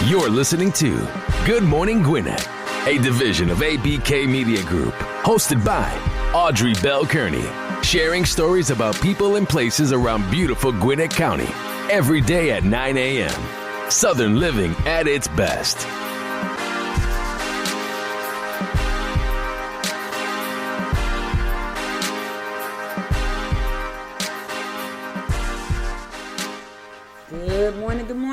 You're listening to Good Morning Gwinnett, a division of ABK Media Group, hosted by Audrey Bell Kearney, sharing stories about people and places around beautiful Gwinnett County every day at 9 a.m. Southern living at its best.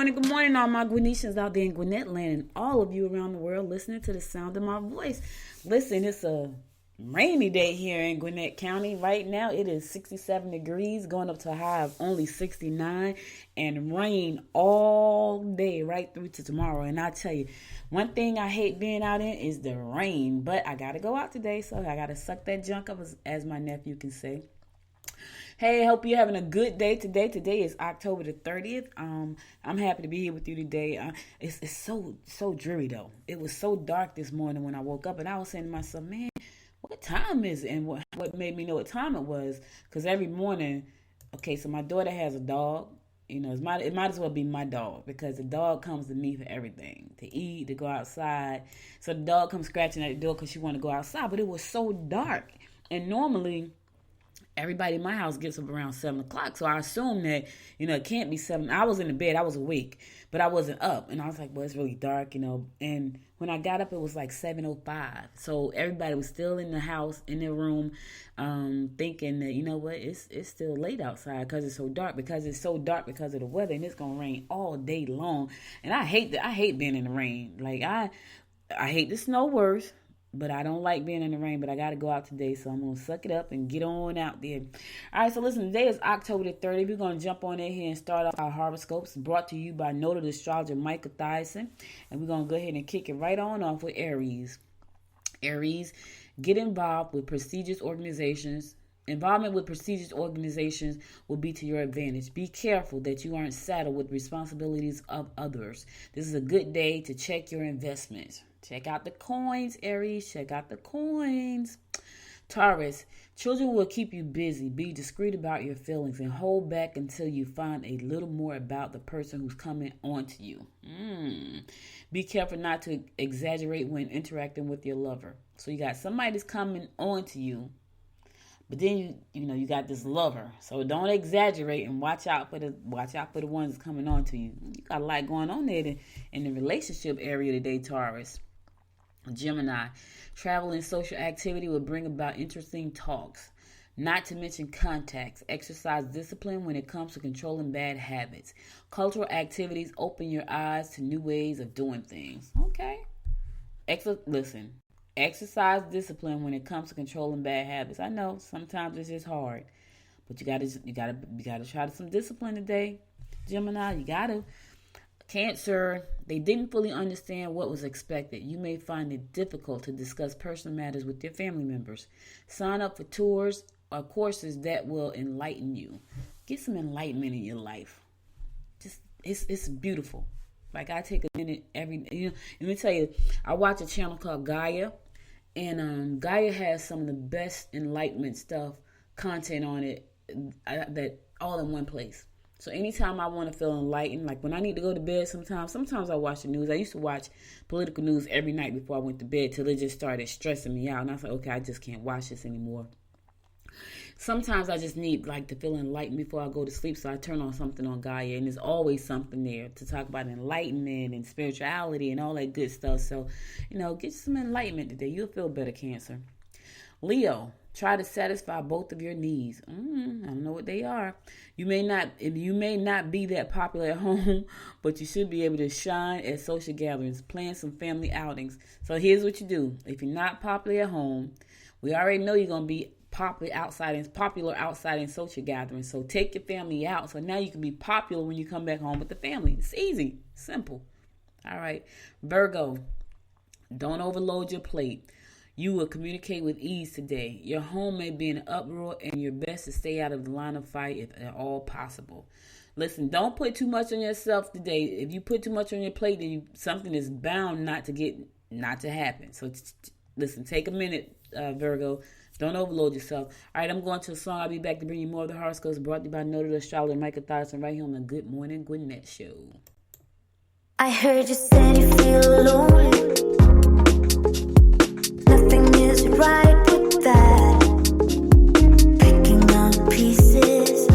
Good morning, all my Gwinnetians out there in Gwinnett land and all of you around the world listening to the sound of my voice. Listen, it's a rainy day here in Gwinnett County. Right now, it is 67 degrees, going up to a high of only 69, and rain all day right through to tomorrow. And I tell you, one thing I hate being out in is the rain, but I got to go out today, so I got to suck that junk up, as my nephew can say. Hey, hope you're having a good day today. Today is October the 30th. I'm happy to be here with you today. It's so dreary, though. It was so dark this morning when I woke up, and I was saying to myself, man, what time is it? And what made me know what time it was, because every morning, okay, so my daughter has a dog. You know, it might as well be my dog, because the dog comes to me for everything, to eat, to go outside. So the dog comes scratching at the door because she want to go outside, but it was so dark. And normally, everybody in my house gets up around 7 o'clock. So I assumed that, it can't be 7. I was in the bed. I was awake, but I wasn't up. And I was like, well, it's really dark, And when I got up, it was like 7:05. So everybody was still in the house, in their room, thinking that, it's still late outside because it's so dark. Because it's so dark because of the weather, and it's going to rain all day long. And I hate being in the rain. Like, I hate the snow worse. But I don't like being in the rain, but I got to go out today, so I'm going to suck it up and get on out there. All right, so listen, today is October the 30th. We're going to jump on in here and start off our horoscopes, brought to you by noted astrologer Michael Thyssen. And we're going to go ahead and kick it right on off with Aries. Aries, get involved with prestigious organizations. Involvement with prestigious organizations will be to your advantage. Be careful that you aren't saddled with responsibilities of others. This is a good day to check your investments. Check out the coins, Aries. Check out the coins. Taurus, children will keep you busy. Be discreet about your feelings and hold back until you find a little more about the person who's coming on to you. Be careful not to exaggerate when interacting with your lover. So you got somebody that's coming on to you, but then you got this lover. So don't exaggerate and watch out for the ones that's coming on to you. You got a lot going on there in the relationship area today, Taurus. Gemini, travel and social activity will bring about interesting talks, not to mention contacts. Exercise discipline when it comes to controlling bad habits. Cultural activities open your eyes to new ways of doing things. Okay. Listen, exercise discipline when it comes to controlling bad habits. I know sometimes it's just hard, but you gotta try some discipline today, Gemini. You gotta. Cancer, they didn't fully understand what was expected. You may find it difficult to discuss personal matters with your family members. Sign up for tours or courses that will enlighten you. Get some enlightenment in your life. It's beautiful. Like, I take a minute let me tell you, I watch a channel called Gaia, and Gaia has some of the best enlightenment content on it, that all in one place. So anytime I want to feel enlightened, like when I need to go to bed sometimes I watch the news. I used to watch political news every night before I went to bed till it just started stressing me out. And I was like, okay, I just can't watch this anymore. Sometimes I just need to feel enlightened before I go to sleep. So I turn on something on Gaia, and there's always something there to talk about enlightenment and spirituality and all that good stuff. So, get some enlightenment today. You'll feel better, Cancer. Leo, try to satisfy both of your needs. I don't know what they are. You may not be that popular at home, but you should be able to shine at social gatherings. Plan some family outings. So here's what you do. If you're not popular at home, we already know you're going to be popular outside in social gatherings. So take your family out. So now you can be popular when you come back home with the family. It's easy. Simple. All right. Virgo, don't overload your plate. You will communicate with ease today. Your home may be in an uproar, and your best to stay out of the line of fight if at all possible. Listen, don't put too much on yourself today. If you put too much on your plate, then something is bound not to happen. So listen, take a minute, Virgo. Don't overload yourself. All right, I'm going to a song. I'll be back to bring you more of the horoscopes brought to you by noted astrologer Michael Thyssen right here on the Good Morning Gwinnett Show. I heard you said you feel lonely. Nothing is right with that. Picking up pieces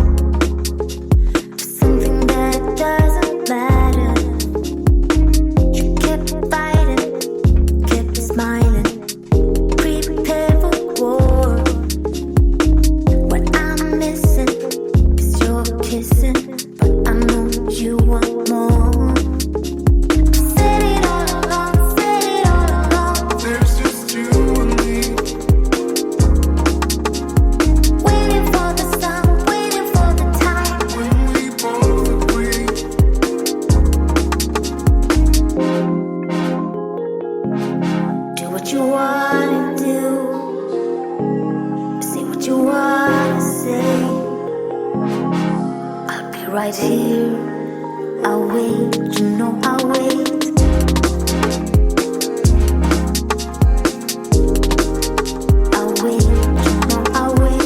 for something that doesn't matter. You kept fighting, kept smiling, prepared for war. What I'm missing is your kissing, but I know you want more. Right here, I'll wait, you know I'll wait. I'll wait, you know I'll wait.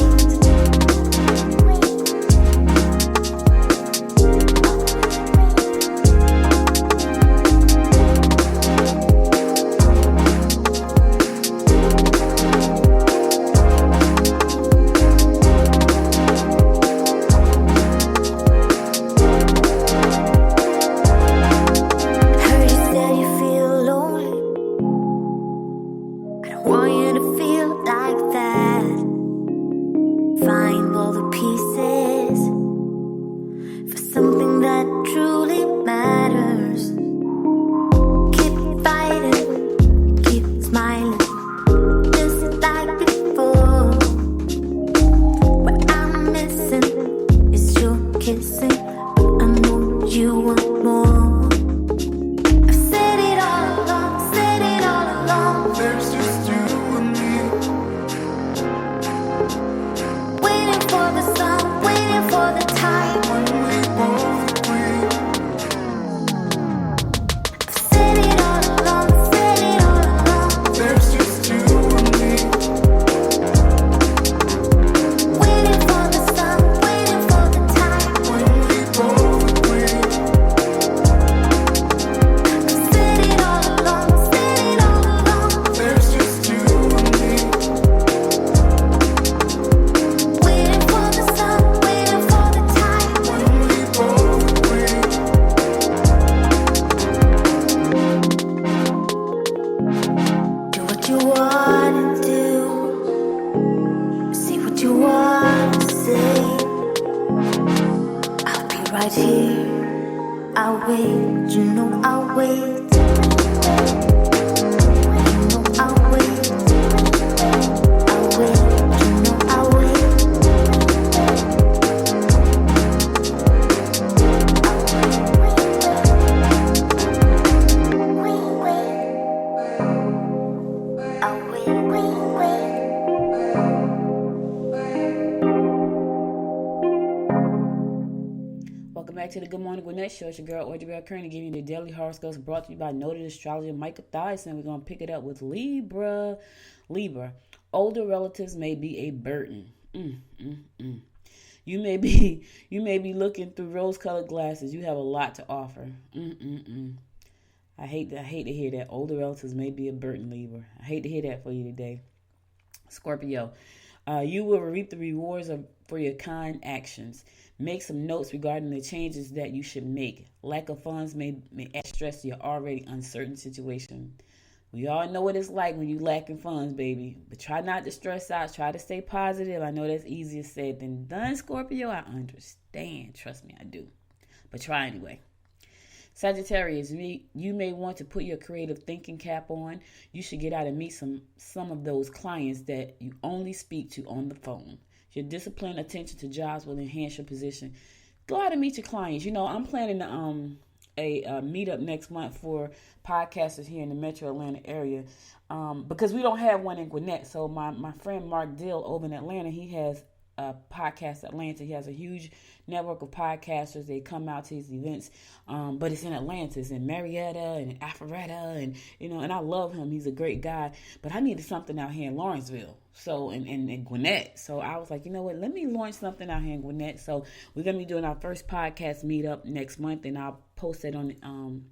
To the Good Morning Gwinnett Show. It's your girl, Audrey Bell Kearney, giving you the daily horoscopes brought to you by noted astrologer Michael Thyssen. We're going to pick it up with Libra. Libra, older relatives may be a burden. You may be looking through rose-colored glasses. You have a lot to offer. I hate to hear that. Older relatives may be a burden, Libra. I hate to hear that for you today. Scorpio, you will reap the rewards for your kind actions. Make some notes regarding the changes that you should make. Lack of funds may add stress to your already uncertain situation. We all know what it's like when you lacking funds, baby. But try not to stress out. Try to stay positive. I know that's easier said than done, Scorpio. I understand. Trust me, I do. But try anyway. Sagittarius, you may want to put your creative thinking cap on. You should get out and meet some of those clients that you only speak to on the phone. Your disciplined attention to jobs will enhance your position. Go out and meet your clients. You know, I'm planning a meetup next month for podcasters here in the Metro Atlanta area because we don't have one in Gwinnett. So my friend Mark Dill over in Atlanta, he has a podcast Atlanta. He has a huge network of podcasters. They come out to his events, but it's in Atlanta, it's in Marietta and Alpharetta, and and I love him. He's a great guy. But I needed something out here in Lawrenceville, so in Gwinnett. So I was like, you know what? Let me launch something out here in Gwinnett. So we're gonna be doing our first podcast meetup next month, and I'll post it on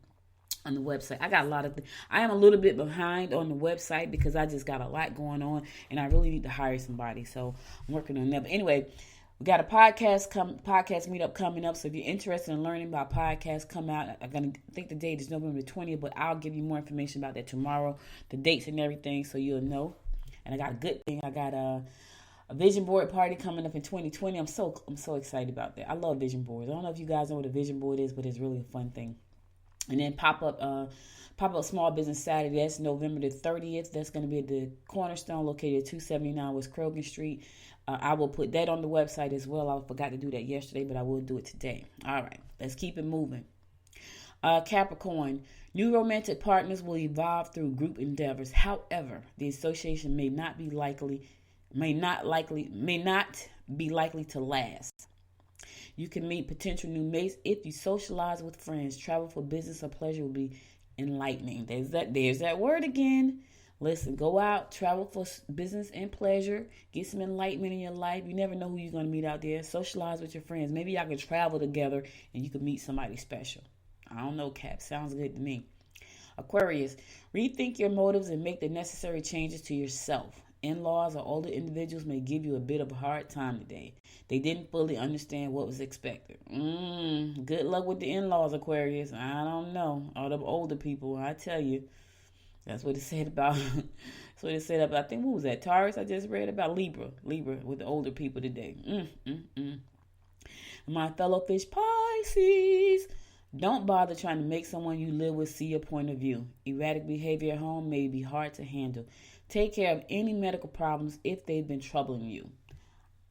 on the website. I got a lot of I am a little bit behind on the website because I just got a lot going on and I really need to hire somebody. So I'm working on that. But anyway, we got a podcast meetup coming up. So if you're interested in learning about podcasts, come out. I think the date is November 20th, but I'll give you more information about that tomorrow, the dates and everything, so you'll know. And I got a good thing. I got a vision board party coming up in 2020. I'm so excited about that. I love vision boards. I don't know if you guys know what a vision board is, but it's really a fun thing. And then pop up Small Business Saturday. That's November the 30th. That's going to be at the Cornerstone, located at 279 West Krogan Street. I will put that on the website as well. I forgot to do that yesterday, but I will do it today. All right, let's keep it moving. Capricorn, new romantic partners will evolve through group endeavors. However, the association may not be likely to last. You can meet potential new mates if you socialize with friends. Travel for business or pleasure will be enlightening. There's that word again. Listen, go out, travel for business and pleasure. Get some enlightenment in your life. You never know who you're going to meet out there. Socialize with your friends. Maybe y'all can travel together and you can meet somebody special. I don't know, Cap. Sounds good to me. Aquarius, rethink your motives and make the necessary changes to yourself. In-laws or older individuals may give you a bit of a hard time today. They didn't fully understand what was expected. Good luck with the in-laws, Aquarius. I don't know. All the older people, I tell you. That's what it said about. That's what it said about. I think, what was that? Taurus. I just read about Libra with the older people today. My fellow fish, Pisces. Don't bother trying to make someone you live with see your point of view. Erratic behavior at home may be hard to handle. Take care of any medical problems if they've been troubling you.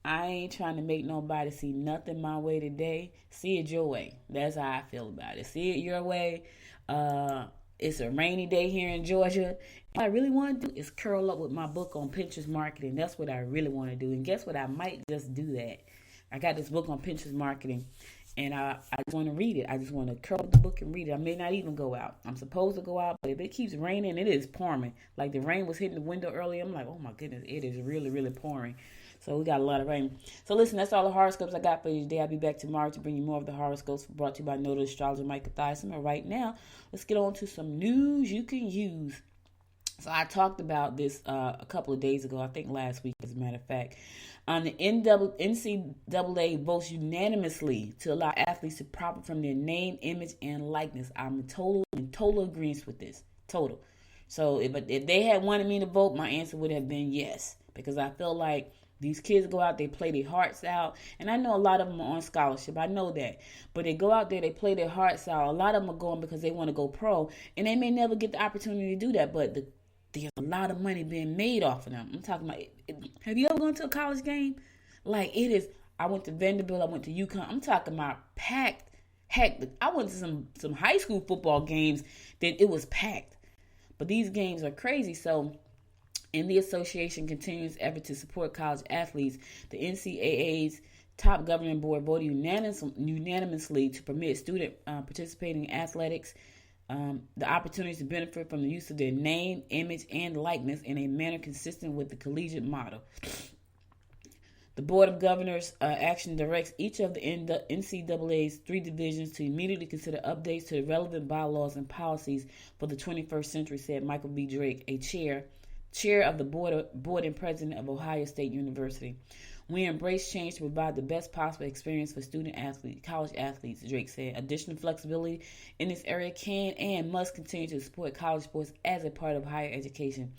I ain't trying to make nobody see nothing my way today. See it your way. That's how I feel about it. See it your way. It's a rainy day here in Georgia. What I really want to do is curl up with my book on Pinterest marketing. That's what I really want to do. And guess what? I might just do that. I got this book on Pinterest marketing. And I just want to read it. I just want to curl up the book and read it. I may not even go out. I'm supposed to go out, but if it keeps raining, it is pouring. Like the rain was hitting the window earlier. I'm like, oh my goodness, it is really, really pouring. So we got a lot of rain. So listen, that's all the horoscopes I got for you today. I'll be back tomorrow to bring you more of the horoscopes brought to you by noted astrologer Micah Thyssen. But right now, let's get on to some news you can use. So I talked about this a couple of days ago, I think last week, as a matter of fact. The NCAA votes unanimously to allow athletes to profit from their name, image, and likeness. I'm in total agreement with this. Total. So if they had wanted me to vote, my answer would have been yes. Because I feel like these kids go out, they play their hearts out. And I know a lot of them are on scholarship. I know that. But they go out there, they play their hearts out. A lot of them are going because they want to go pro. And they may never get the opportunity to do that. But there's a lot of money being made off of them. I'm talking about, have you ever gone to a college game? Like it is, I went to Vanderbilt, I went to UConn. I'm talking about packed. Heck, I went to some high school football games that it was packed. But these games are crazy. So, and the association continues effort to support college athletes. The NCAA's top governing board voted unanimously to permit student participating in athletics the opportunity to benefit from the use of their name, image, and likeness in a manner consistent with the collegiate model. The Board of Governors action directs each of the NCAA's 3 divisions to immediately consider updates to the relevant bylaws and policies for the 21st century, said Michael B. Drake, a chair of the board and president of Ohio State University. We embrace change to provide the best possible experience for college athletes, Drake said. Additional flexibility in this area can and must continue to support college sports as a part of higher education.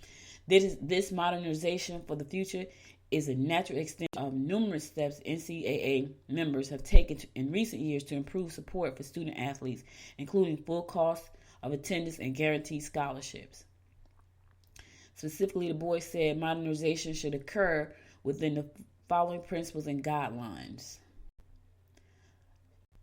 This modernization for the future is a natural extension of numerous steps NCAA members have taken in recent years to improve support for student athletes, including full cost of attendance and guaranteed scholarships. Specifically, the board said modernization should occur within the following principles and guidelines.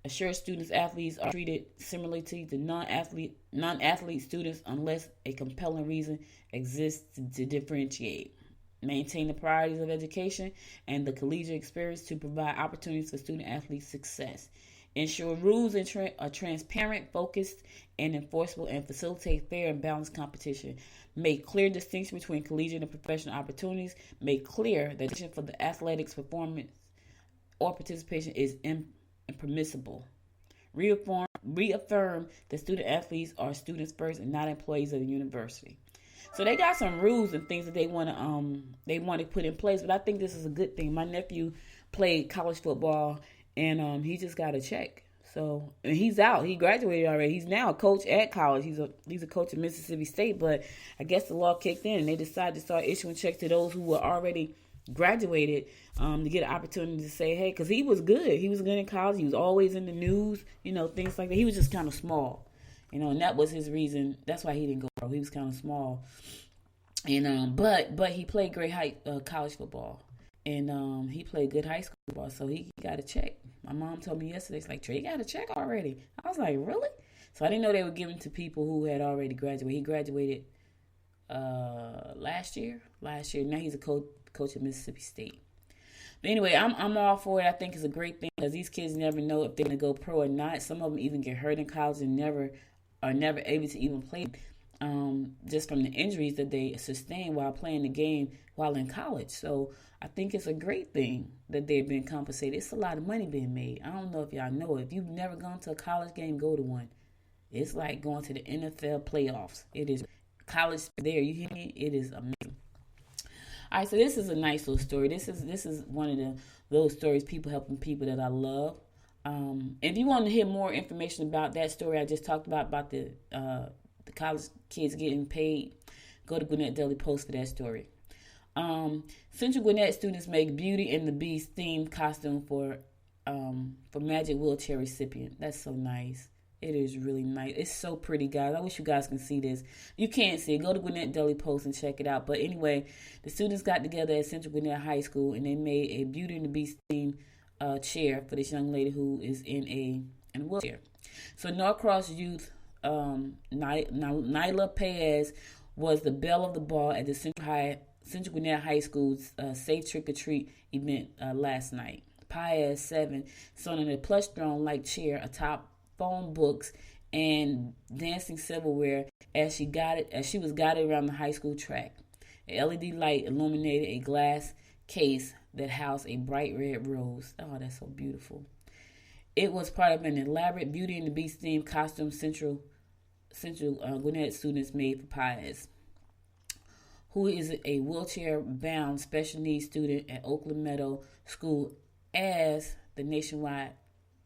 Assure students athletes are treated similarly to non-athlete students unless a compelling reason exists to differentiate. Maintain the priorities of education and the collegiate experience to provide opportunities for student athletes' success. Ensure rules are transparent, focused, and enforceable, and facilitate fair and balanced competition. Make clear distinction between collegiate and professional opportunities. Make clear that decision for the athletics performance or participation is impermissible. reaffirm that student athletes are students first and not employees of the university. So they got some rules and things that they want to put in place, but I think this is a good thing. My nephew played college football, and he just got a check. So, and he's out. He graduated already. He's now a coach at college. He's a coach at Mississippi State, but I guess the law kicked in and they decided to start issuing checks to those who were already graduated to get an opportunity to say, hey, because he was good. He was good in college. He was always in the news, things like that. He was just kind of small, and that was his reason. That's why he didn't go pro. He was kind of small. And but he played great college football. And he played good high school football, so he got a check. My mom told me yesterday, it's like, Trey, you got a check already. I was like, really? So I didn't know they were giving to people who had already graduated. He graduated last year. Now he's a coach at Mississippi State. But anyway, I'm all for it. I think it's a great thing because these kids never know if they're going to go pro or not. Some of them even get hurt in college and are never able to even play just from the injuries that they sustain while playing the game while in college. So I think it's a great thing that they've been compensated. It's a lot of money being made. I don't know if y'all know. If you've never gone to a college game, go to one. It's like going to the NFL playoffs. It is college there. You hear me? It is amazing. All right, so this is a nice little story. This is one of those stories, people helping people, that I love. If you want to hear more information about that story I just talked about the college kids getting paid, go to Gwinnett Daily Post for that story. Central Gwinnett students make Beauty and the Beast themed costume for Magic Wheelchair recipient. That's so nice. It is really nice. It's so pretty, guys. I wish you guys can see this. You can't see it. Go to Gwinnett Daily Post and check it out. But anyway, the students got together at Central Gwinnett High School and they made a Beauty and the Beast themed chair for this young lady who is in a wheelchair. So Norcross youth Nyla Paez was the belle of the ball at the Central Gwinnett High School's Safe Trick or Treat event last night. Paez, 7, sat on a plush throne-like chair atop phone books and dancing silverware as she was guided around the high school track. A LED light illuminated a glass case that housed a bright red rose. Oh, that's so beautiful. It was part of an elaborate Beauty and the Beast themed costume Central Gwinnett students made for Paez, who is a wheelchair-bound special needs student at Oakland Meadow School as the nationwide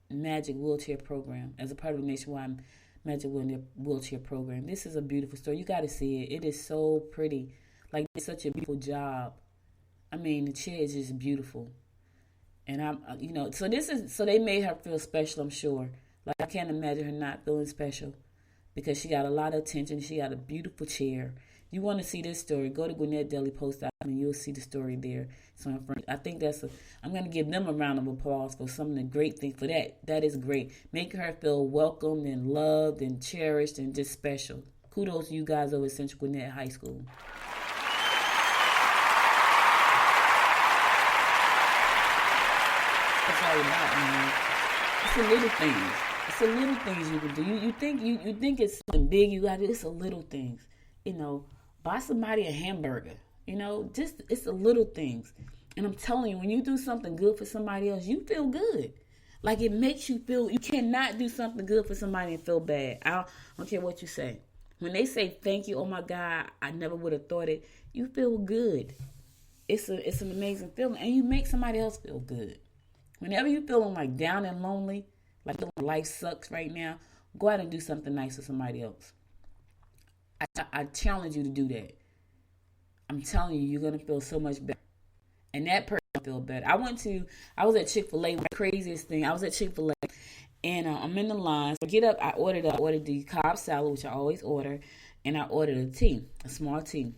Magic Wheelchair Program, as a part of the nationwide Magic Wheelchair Program. This is a beautiful story. You got to see it. It is so pretty. Like, it's such a beautiful job. I mean, the chair is just beautiful. And so they made her feel special, I'm sure. Like, I can't imagine her not feeling special because she got a lot of attention. She got a beautiful chair. You want to see this story, go to GwinnettDailyPost.com and you'll see the story there. So I think I'm going to give them a round of applause for some of the great things for that. That is great. Making her feel welcomed and loved and cherished and just special. Kudos to you guys over at Central Gwinnett High School. That's all about, man. It's the little things. It's the little things you can do. You think it's something big you got to do. It's the little things. Buy somebody a hamburger. Just it's the little things. And I'm telling you, when you do something good for somebody else, you feel good. Like, it makes you feel, you cannot do something good for somebody and feel bad. I don't care what you say. When they say thank you, oh my God, I never would have thought it, you feel good. It's an amazing feeling. And you make somebody else feel good. Whenever you're feeling like down and lonely, like life sucks right now, go out and do something nice for somebody else. I challenge you to do that. I'm telling you, you're going to feel so much better. And that person will feel better. I was at Chick-fil-A, the craziest thing. I was at Chick-fil-A, and I'm in the line. So get up, I ordered the Cobb salad, which I always order, and I ordered a small tea.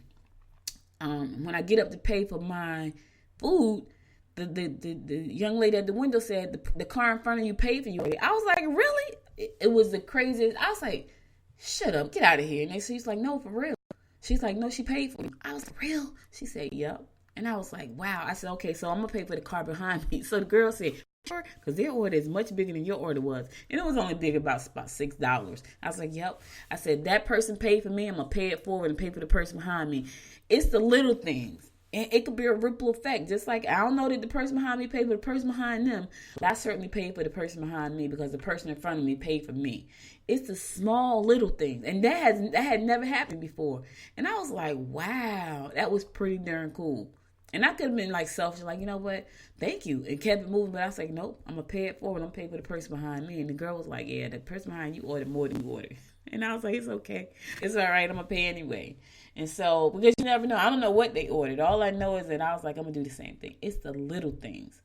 When I get up to pay for my food, the young lady at the window said, the car in front of you paid for you. I was like, really? It was the craziest. I was like, shut up, get out of here. And she's like, no, for real. She's like, no, she paid for me. I was like, real? She said, yep. And I was like, wow. I said, okay, so I'm going to pay for the car behind me. So the girl said, sure, because their order is much bigger than your order was. And it was only big about $6. I was like, yep. I said, that person paid for me. I'm going to pay it forward and pay for the person behind me. It's the little things. And it could be a ripple effect. Just like I don't know that the person behind me paid for the person behind them, but I certainly paid for the person behind me because the person in front of me paid for me. It's the small little things. And that had never happened before. And I was like, wow, that was pretty darn cool. And I could have been like selfish, like, you know what, thank you, and kept it moving. But I was like, nope, I'm going to pay it forward. I'm pay for the person behind me. And the girl was like, yeah, the person behind you ordered more than you ordered. And I was like, it's okay. It's all right. I'm going to pay anyway. And so, because you never know. I don't know what they ordered. All I know is that I was like, I'm going to do the same thing. It's the little things.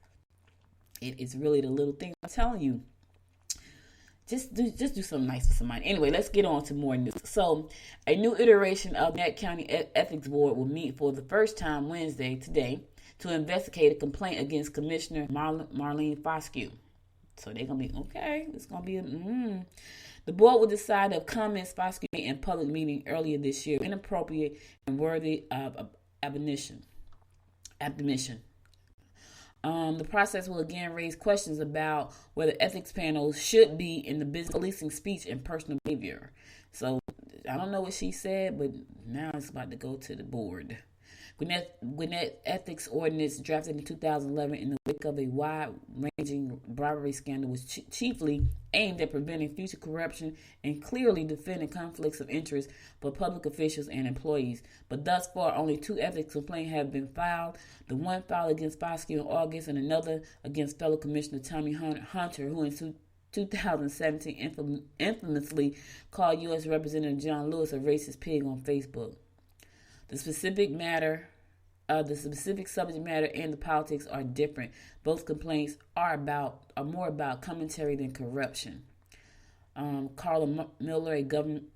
It's really the little things. I'm telling you. Just do something nice for somebody. Anyway, let's get on to more news. So, a new iteration of Gwinnett County Ethics Board will meet for the first time Wednesday, today, to investigate a complaint against Commissioner Marlene Foscue. So they're going to be, okay, it's going to be The board will decide if comments Foscue made in public meeting earlier this year inappropriate and worthy of admonition. The process will again raise questions about whether ethics panels should be in the business policing speech and personal behavior. So I don't know what she said, but now it's about to go to the board. Gwinnett Ethics Ordinance, drafted in 2011 in the wake of a wide-ranging bribery scandal, was chiefly aimed at preventing future corruption and clearly defending conflicts of interest for public officials and employees. But thus far, only 2 ethics complaints have been filed. The one filed against Foscue in August and another against fellow Commissioner Tommy Hunter, who in 2017 infamously called U.S. Representative John Lewis a racist pig on Facebook. The specific subject matter and the politics are different. Both complaints are more about commentary than corruption. Carla Miller, a government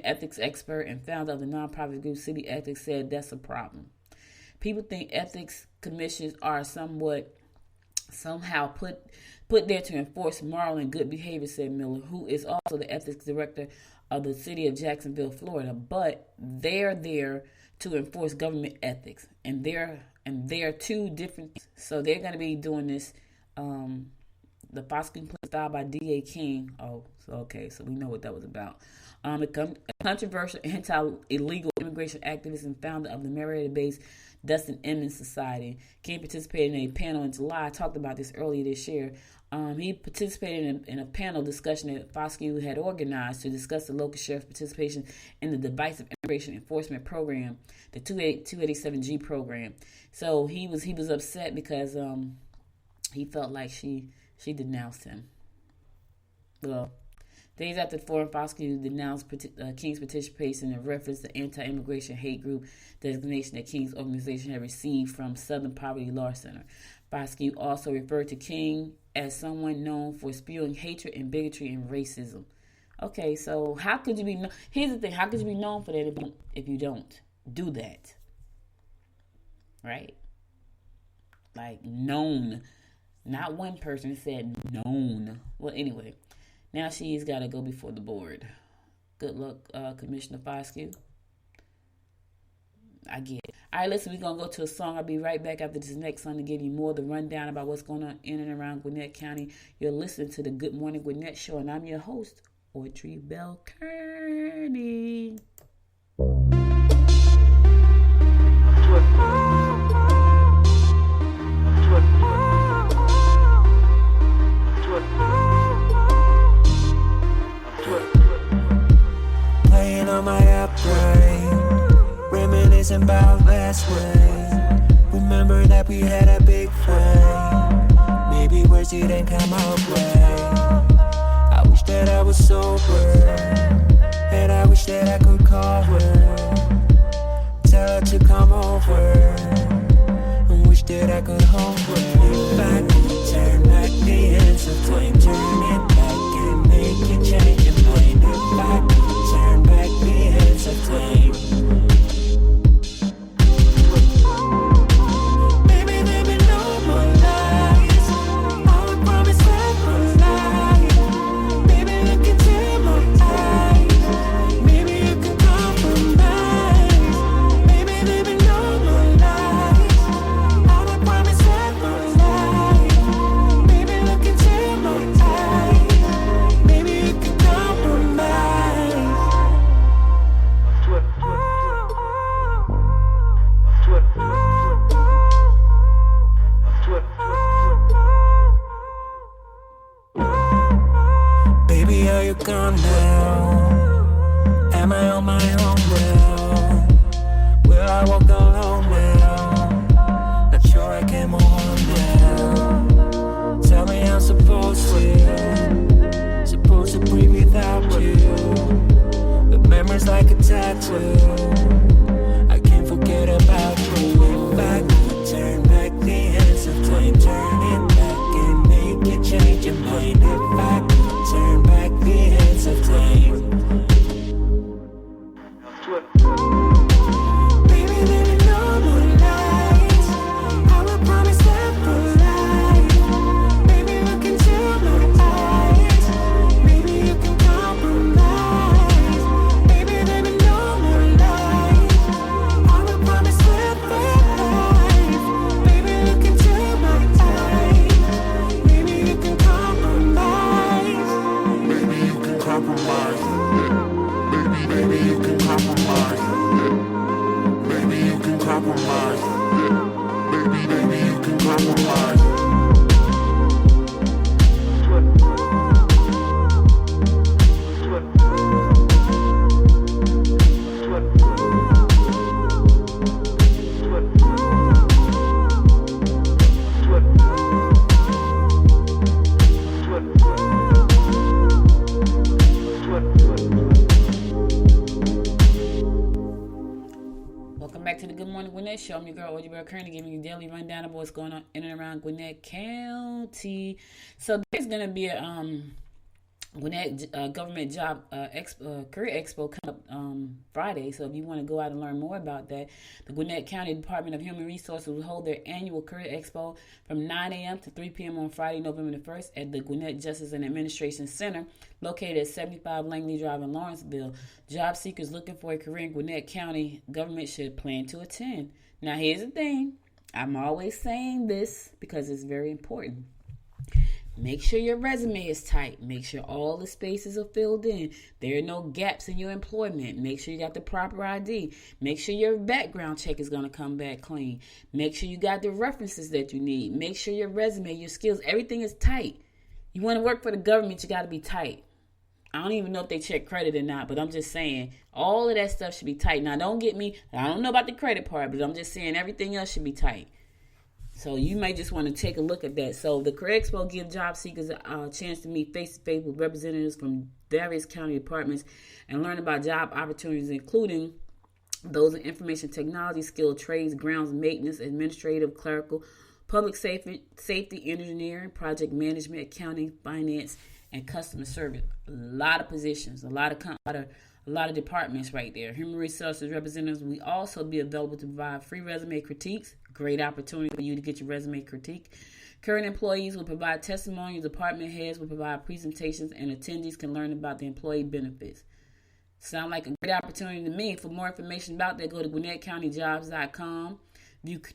ethics expert and founder of the nonprofit group City Ethics, said that's a problem. People think ethics commissions are somehow put there to enforce moral and good behavior, said Miller, who is also the ethics director of the city of Jacksonville, Florida. But they're there to enforce government ethics, and they're 2 different things. So they're going to be doing this. The Foscue complaint filed by D.A. King. Oh, so okay, so we know what that was about. A controversial anti-illegal immigration activist and founder of the Marietta-based Dustin Emmons Society. King participated in a panel in July. I talked about this earlier this year. He participated in a panel discussion that Foscue had organized to discuss the local sheriff's participation in the Divisive Immigration Enforcement Program, the 287G program. So he was upset because he felt like she denounced him. Well, days after foreign Foscue denounced King's participation and referenced the anti-immigration hate group designation that King's organization had received from Southern Poverty Law Center. Foscue also referred to King as someone known for spewing hatred and bigotry and racism. Okay, so how could you be known? Here's the thing: how could you be known for that if you don't do that? Right? Like known, not one person said known. Well, anyway, now she's got to go before the board. Good luck, Commissioner Foscue. I get it. All right, listen, we're going to go to a song. I'll be right back after this next song to give you more of the rundown about what's going on in and around Gwinnett County. You're listening to the Good Morning Gwinnett Show, and I'm your host, Audrey Bell Kearney. Playing on my upgrade, reminiscing about last way. Remember that we had a big fight. Maybe words didn't come out right. I wish that I was sober, and I wish that I could call her, tell her to come over, and wish that I could hold her. If I could turn back the hands of time, turn it back and make it change your mind. If I could turn back the hands of time. you gone now? Am I on my own now? Will I walk alone now? Not sure I can move on now. Tell me I'm supposed to breathe without you. The memories like a tattoo. I can't forget about you. If I could turn back the hands of time, turn it back and make you change your mind. If I could turn back the hands of time. Baby, there are no more lies. I will promise never lie. Baby, look into my eyes. Baby, you can compromise. Baby, there are no more lies. I will promise never lie. Baby, look into my eyes. Baby, you can compromise. Baby, you can compromise. Baby, you can compromise. Baby, you can compromise. Baby, you can compromise. Welcome back to the Good Morning Gwinnett Show. I'm your girl, Audrey Bell Kearney, giving you a daily rundown of what's going on in and around Gwinnett County. So there's going to be a Gwinnett government job career expo coming up Friday. So if you want to go out and learn more about that, the Gwinnett County Department of Human Resources will hold their annual career expo from 9 a.m. to 3 p.m. on Friday, November the 1st at the Gwinnett Justice and Administration Center, located at 75 Langley Drive in Lawrenceville. Job seekers looking for a career in Gwinnett County government should plan to attend. Now, here's the thing. I'm always saying this because it's very important. Make sure your resume is tight. Make sure all the spaces are filled in. There are no gaps in your employment. Make sure you got the proper ID. Make sure your background check is going to come back clean. Make sure you got the references that you need. Make sure your resume, your skills, everything is tight. You want to work for the government, you got to be tight. I don't even know if they check credit or not, but I'm just saying all of that stuff should be tight. Now, don't get me, I don't know about the credit part, but I'm just saying everything else should be tight. So you may just want to take a look at that. So the Career Expo gives job seekers a chance to meet face-to-face with representatives from various county departments and learn about job opportunities, including those in information technology, skilled trades, grounds maintenance, administrative, clerical, public safety, engineering, project management, accounting, finance, and customer service. A lot of positions, a lot of departments right there. Human resources representatives will also be available to provide free resume critiques. Great opportunity for you to get your resume critique. Current employees will provide testimonials. Department heads will provide presentations, and attendees can learn about the employee benefits. Sound like a great opportunity to me. For more information about that, go to GwinnettCountyJobs.com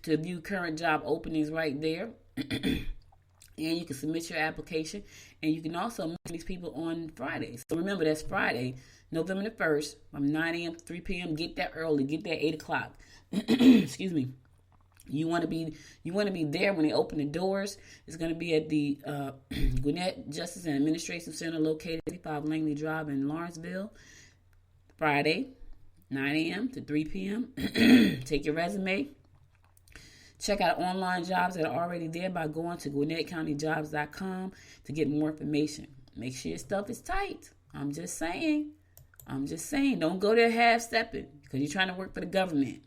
to view current job openings right there. And you can submit your application. And you can also meet these people on Fridays. So remember, that's Friday, November the 1st, from 9 a.m. to 3 p.m. Get there early. Get there 8 o'clock. Excuse me. You want to be there when they open the doors. It's going to be at the Gwinnett Justice and Administration Center, located at 55 Langley Drive in Lawrenceville. Friday, 9 a.m. to 3 p.m. Take your resume. Check out online jobs that are already there by going to GwinnettCountyJobs.com to get more information. Make sure your stuff is tight. I'm just saying. Don't go there half-stepping because you're trying to work for the government.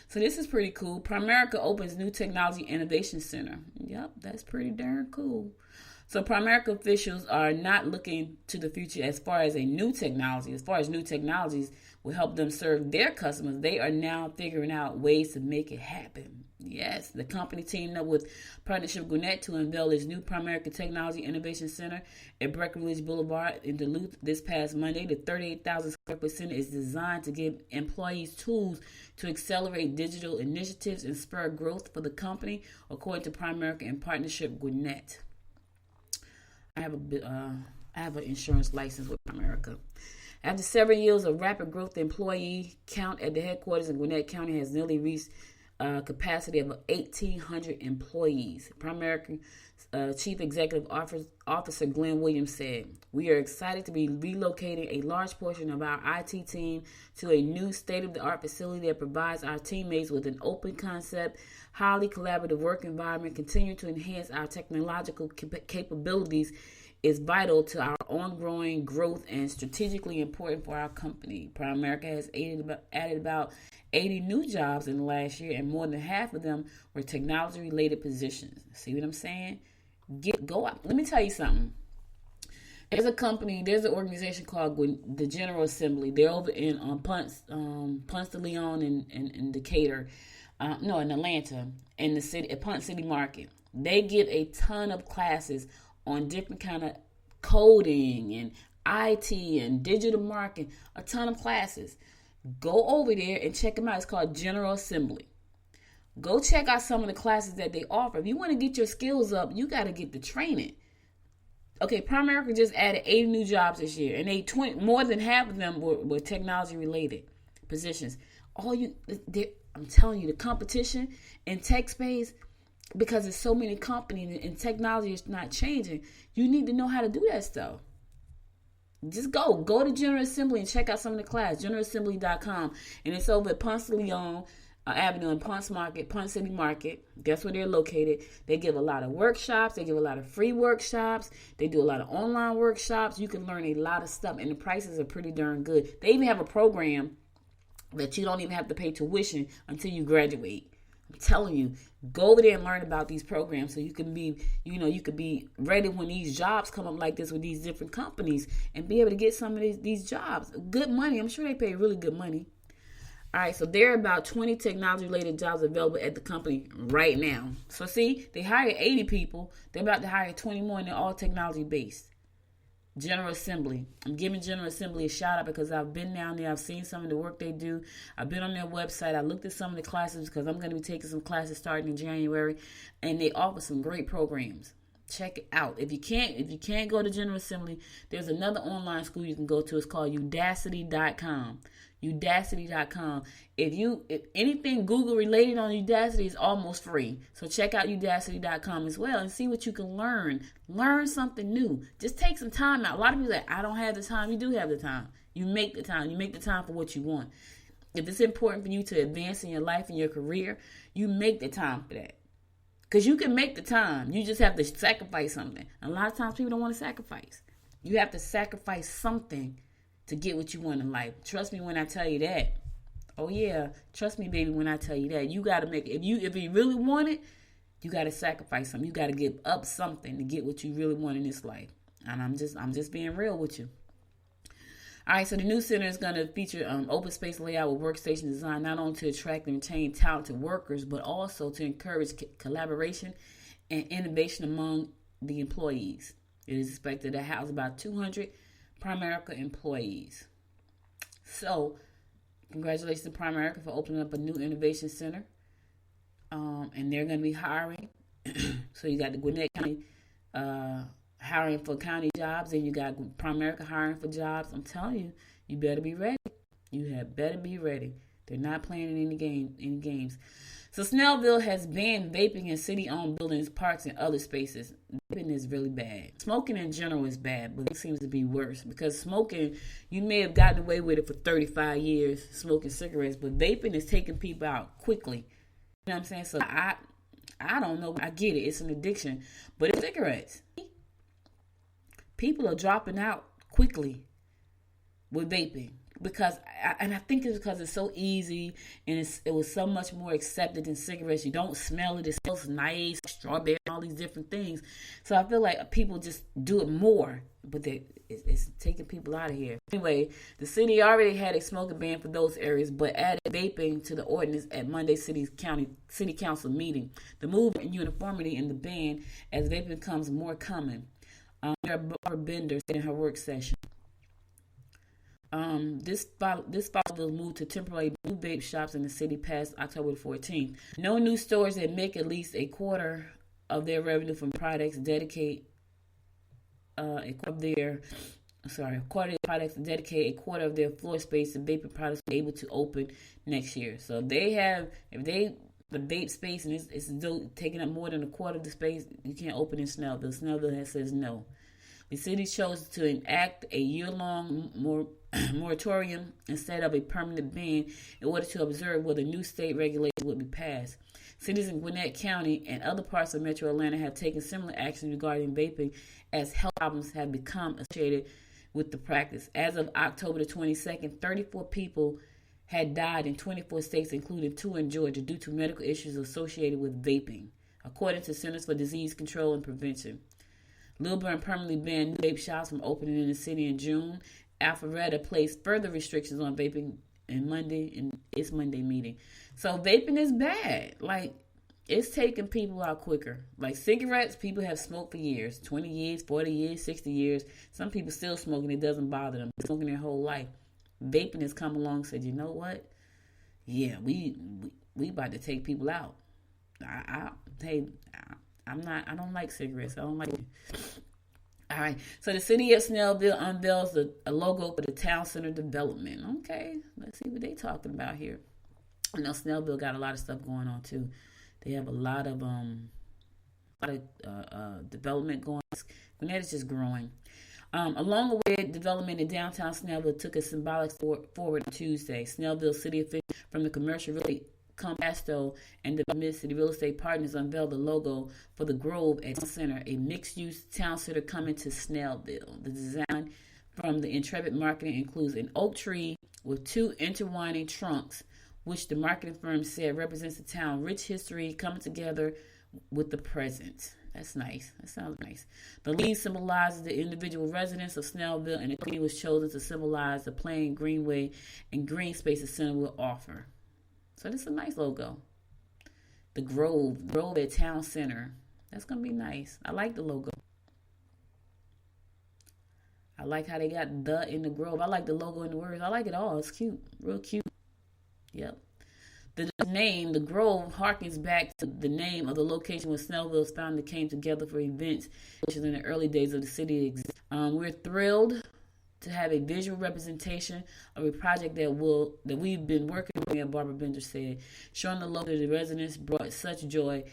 So this is pretty cool. Primerica opens new Technology Innovation Center. Yep, that's pretty darn cool. So Primerica officials are not looking to the future as far as new technologies will help them serve their customers. They are now figuring out ways to make it happen. Yes, the company teamed up with Partnership Gwinnett to unveil its new Primerica Technology Innovation Center at Breckinridge Boulevard in Duluth this past Monday. The 38,000 square foot center is designed to give employees tools to accelerate digital initiatives and spur growth for the company, according to Primerica and Partnership Gwinnett. I have an insurance license with Primerica. After several years of rapid growth, the employee count at the headquarters in Gwinnett County has nearly reached capacity of 1,800 employees. Primerica Chief Executive Officer Glenn Williams said, "We are excited to be relocating a large portion of our IT team to a new state-of-the-art facility that provides our teammates with an open concept, highly collaborative work environment. Continue to enhance our technological capabilities is vital to our ongoing growth and strategically important for our company." Primerica has added about 80 new jobs in the last year, and more than half of them were technology-related positions. See what I'm saying? Go up. Let me tell you something. There's an organization called the General Assembly. They're over in Ponce de Leon in Decatur, in Atlanta, in the city, at Ponce City Market. They give a ton of classes on different kind of coding and IT and digital marketing, a ton of classes. Go over there and check them out. It's called General Assembly. Go check out some of the classes that they offer. If you want to get your skills up, you got to get the training. Okay, Primerica just added 80 new jobs this year, and more than half of them were technology-related positions. I'm telling you, the competition in tech space, because there's so many companies and technology is not changing, you need to know how to do that stuff. Just go to General Assembly and check out some of the class, generalassembly.com. And it's over at Ponce de Leon Avenue in Ponce City Market. Guess where they're located? They give a lot of workshops. They give a lot of free workshops. They do a lot of online workshops. You can learn a lot of stuff, and the prices are pretty darn good. They even have a program that you don't even have to pay tuition until you graduate. I'm telling you, go over there and learn about these programs so you can be ready when these jobs come up like this with these different companies and be able to get some of these jobs. Good money. I'm sure they pay really good money. All right, so there are about 20 technology-related jobs available at the company right now. So see, they hired 80 people. They're about to hire 20 more, and they're all technology-based. General Assembly. I'm giving General Assembly a shout out because I've been down there. I've seen some of the work they do. I've been on their website. I looked at some of the classes because I'm going to be taking some classes starting in January, and they offer some great programs. Check it out. If you can't go to General Assembly, there's another online school you can go to. It's called Udacity.com. Udacity.com. If anything Google related on Udacity is almost free. So check out Udacity.com as well and see what you can learn. Learn something new. Just take some time out. A lot of people say, I don't have the time. You do have the time. You make the time. You make the time for what you want. If it's important for you to advance in your life and your career, you make the time for that. Because you can make the time. You just have to sacrifice something. A lot of times people don't want to sacrifice. You have to sacrifice something to get what you want in life. Trust me when I tell you that. Oh yeah, trust me, baby, when I tell you that. You gotta make it. If you really want it, you gotta sacrifice something. You gotta give up something to get what you really want in this life. And I'm just being real with you. All right, so the new center is going to feature open space layout with workstation design, not only to attract and retain talented workers, but also to encourage collaboration and innovation among the employees. It is expected to house about 200 Primerica employees. So, congratulations to Primerica for opening up a new innovation center. And they're going to be hiring. So you got the Gwinnett County hiring for county jobs, and you got Primerica hiring for jobs. I'm telling you, you better be ready. You have better be ready. They're not playing in any games. So Snellville has banned vaping in city-owned buildings, parks, and other spaces. Vaping is really bad. Smoking in general is bad, but it seems to be worse because smoking, you may have gotten away with it for 35 years, smoking cigarettes, but vaping is taking people out quickly. You know what I'm saying? So I don't know. I get it. It's an addiction, but it's cigarettes. People are dropping out quickly with vaping. I think it's because it's so easy and it was so much more accepted than cigarettes. You don't smell it. It smells nice, strawberry, all these different things. So I feel like people just do it more, but it's taking people out of here. Anyway, the city already had a smoking ban for those areas, but added vaping to the ordinance at Monday City Council meeting. The move in uniformity in the ban as vaping becomes more common. Barbara Bender said in her work session. This follows the move to temporarily new vape shops in the city past October 14th. No new stores that make at least a quarter of their revenue from products dedicate a quarter of their floor space to vaping products will be able to open next year. So if they the vape space and it's taking up more than a quarter of the space, you can't open in Snellville. Snellville says no. The city chose to enact a year-long moratorium instead of a permanent ban in order to observe whether new state regulations would be passed. Cities in Gwinnett County and other parts of Metro Atlanta have taken similar action regarding vaping as health problems have become associated with the practice. As of October the 22nd, 34 people had died in 24 states, including 2 in Georgia, due to medical issues associated with vaping, according to Centers for Disease Control and Prevention. Lilburn permanently banned new vape shops from opening in the city in June. Alpharetta placed further restrictions on vaping in its Monday meeting. So vaping is bad. Like, it's taking people out quicker. Like cigarettes, people have smoked for years, 20 years, 40 years, 60 years. Some people still smoking. It doesn't bother them. They're smoking their whole life. Vaping has come along and said, you know what? Yeah, we about to take people out. I don't like cigarettes. I don't like it. All right. So the city of Snellville unveils a logo for the town center development. Okay. Let's see what they talking about here. I know Snellville got a lot of stuff going on too. They have a lot of development going on. Gwinnett is just growing. Along the way, development in downtown Snellville took a symbolic forward on Tuesday. Snellville city officials from the commercial real estate Compasto and the Mid-City Real Estate Partners unveiled the logo for the Grove at Town Center, a mixed-use town center coming to Snellville. The design from the Intrepid Marketing includes an oak tree with 2 intertwining trunks, which the marketing firm said represents the town's rich history coming together with the present. That's nice. That sounds nice. The leaves symbolizes the individual residents of Snellville, and the tree was chosen to symbolize the plain greenway and green space the center will offer. So this is a nice logo. The Grove at Town Center. That's going to be nice. I like the logo. I like how they got the in the Grove. I like the logo and the words. I like it all. It's cute. Real cute. Yep. The name, the Grove, harkens back to the name of the location where Snellville's founder came together for events, which is in the early days of the city. We're thrilled to have a visual representation of a project that we've been working on, Barbara Bender said. Showing the logo to the residents brought such joy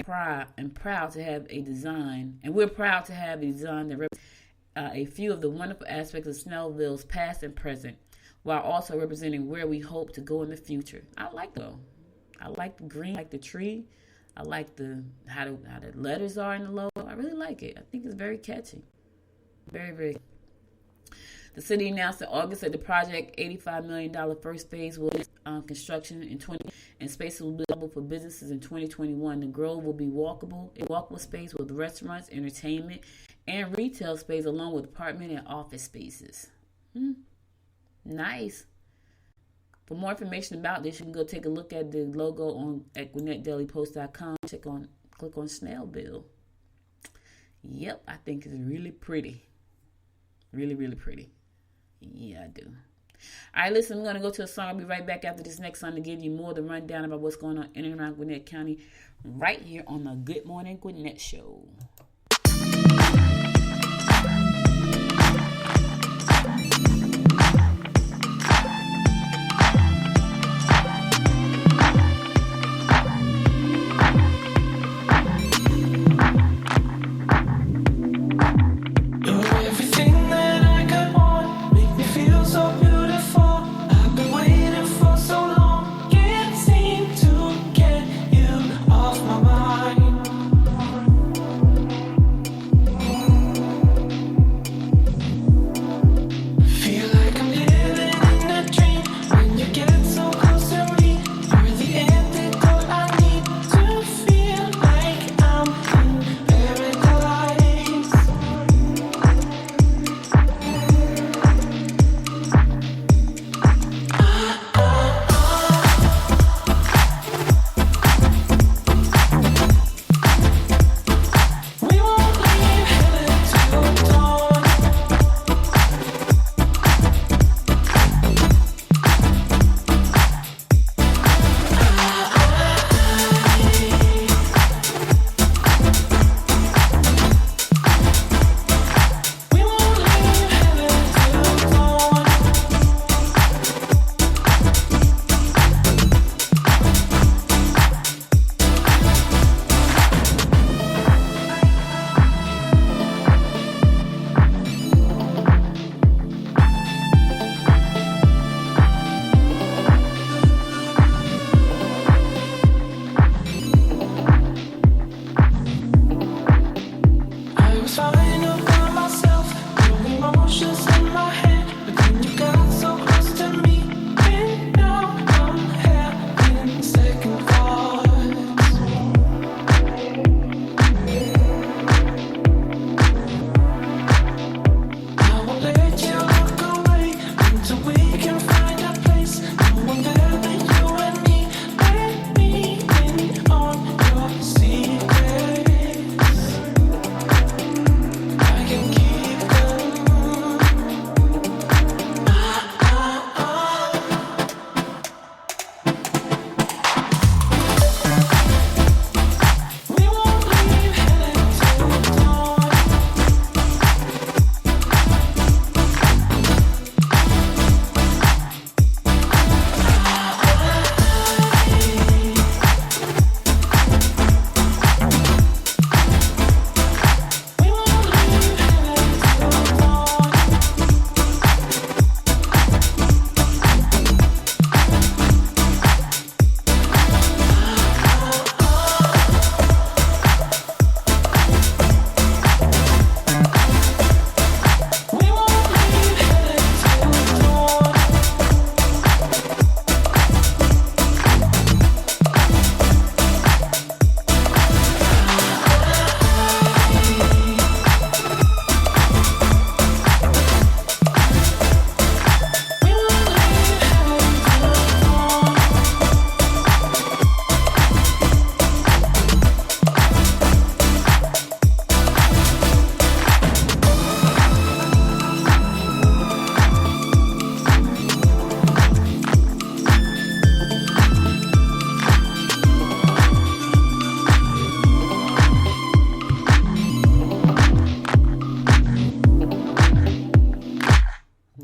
and proud to have a design, and we're proud to have a design that represents a few of the wonderful aspects of Snellville's past and present, while also representing where we hope to go in the future. I like the green, I like the tree. I like how the letters are in the logo. I really like it. I think it's very catchy. Very, very. The city announced in August that the project $85 million first phase will be construction in 20, and spaces will be available for businesses in 2021. The Grove will be a walkable space with restaurants, entertainment, and retail space, along with apartment and office spaces. Nice. For more information about this, you can go take a look at the logo at GwinnettDailyPost.com. Click on Snellville. Yep, I think it's really pretty. Really, really pretty. Yeah, I do. All right, listen, I'm going to go to a song. I'll be right back after this next song to give you more of the rundown about what's going on in and around Gwinnett County right here on the Good Morning Gwinnett Show.